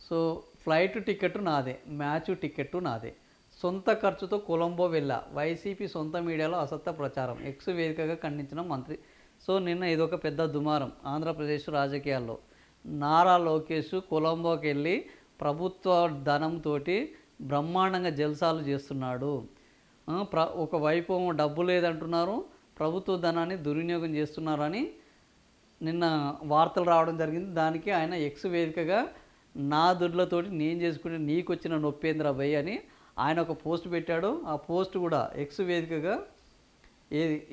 So flight ticket నాదే, match ticket నాదే, సొంత ఖర్చుతో కొలంబో వెళ్ళా, వైసీపీ సొంత మీడియాలో అసత్య ప్రచారం, ఎక్స్ వేదికగా ఖండించిన మంత్రి. సో నిన్న ఇదొక పెద్ద దుమారం ఆంధ్రప్రదేశ్ రాజకీయాల్లో. నారా లోకేష్ కొలంబోకి వెళ్ళి ప్రభుత్వ ధనంతో బ్రహ్మాండంగా జల్సాలు చేస్తున్నాడు. ఒకవైపు డబ్బు లేదంటున్నారు, ప్రభుత్వ ధనాన్ని దుర్వినియోగం చేస్తున్నారని నిన్న వార్తలు రావడం జరిగింది. దానికి ఆయన ఎక్స్ వేదికగా నా దుడ్లతోటి నేను చేసుకుంటే నీకు వచ్చిన నొప్పేంద్ర భయ్ అని ఆయన ఒక పోస్ట్ పెట్టాడు. ఆ పోస్ట్ కూడా ఎక్స్ వేదికగా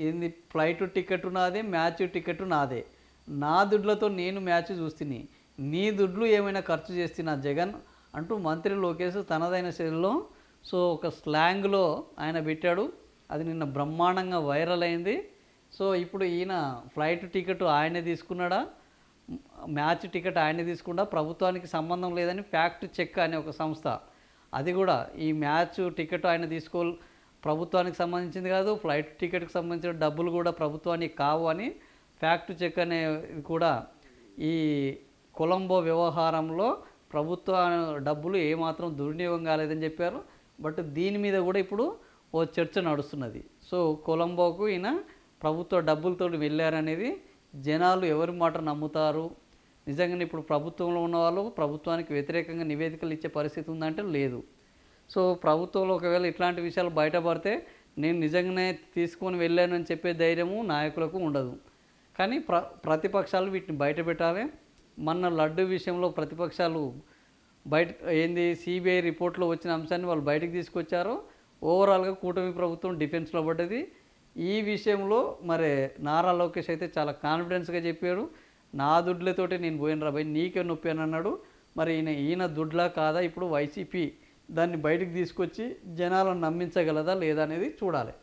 ఏంది ఫ్లైట్ టికెట్ నాదే, మ్యాచ్ టికెట్ నాదే, నా దుడ్లతో నేను మ్యాచ్ చూస్తుని, నీ దుడ్లు ఏమైనా ఖర్చు చేస్తున్నా జగన్ అంటూ మంత్రి లోకేష్ తనదైన శైలిలో సో ఒక స్లాంగ్లో ఆయన పెట్టాడు. అది నిన్న బ్రహ్మాండంగా వైరల్ అయింది. సో ఇప్పుడు ఈయన ఫ్లైట్ టికెట్ ఆయనే తీసుకున్నాడా, మ్యాచ్ టికెట్ ఆయనే తీసుకున్నా, ప్రభుత్వానికి సంబంధం లేదని ఫ్యాక్ట్ చెక్ అనే ఒక సంస్థ, అది కూడా ఈ మ్యాచ్ టికెట్ ఆయన ప్రభుత్వానికి సంబంధించింది కాదు, ఫ్లైట్ టికెట్కి సంబంధించిన డబ్బులు కూడా ప్రభుత్వానికి కావు అని ఫ్యాక్ట్ చెక్ అనేది కూడా ఈ కొలంబో వ్యవహారంలో ప్రభుత్వ డబ్బులు ఏమాత్రం దుర్వినియోగం కాలేదని చెప్పారు. బట్ దీని మీద కూడా ఇప్పుడు ఓ చర్చ నడుస్తున్నది. సో కొలంబోకు ఈయన ప్రభుత్వ డబ్బులతో వెళ్ళారనేది జనాలు ఎవరి మాట నమ్ముతారు? నిజంగానే ఇప్పుడు ప్రభుత్వంలో ఉన్నవాళ్ళు ప్రభుత్వానికి వ్యతిరేకంగా నివేదికలు ఇచ్చే పరిస్థితి ఉందంటే లేదు. సో ప్రభుత్వంలో ఒకవేళ ఇట్లాంటి విషయాలు బయటపడితే నేను నిజంగానే తీసుకొని వెళ్ళానని చెప్పే ధైర్యము నాయకులకు ఉండదు. కానీ ప్రతిపక్షాలు వీటిని బయట పెట్టాలి. మొన్న లడ్డు విషయంలో ప్రతిపక్షాలు బయట సిబిఐ రిపోర్ట్లో వచ్చిన అంశాన్ని వాళ్ళు బయటకు తీసుకొచ్చారు. ఓవరాల్గా కూటమి ప్రభుత్వం డిఫెన్స్లో పడ్డది. ఈ విషయంలో మరి నారా లోకేష్ అయితే చాలా కాన్ఫిడెన్స్గా చెప్పాడు, నా దుడ్లతోటి నేను పోయిన రాబాయి, నీకే నొప్పి అని అన్నాడు. మరి ఈయన దుడ్లా కాదా ఇప్పుడు వైసీపీ దాన్ని బయటకు తీసుకొచ్చి జనాలను నమ్మించగలదా లేదా అనేది చూడాలి.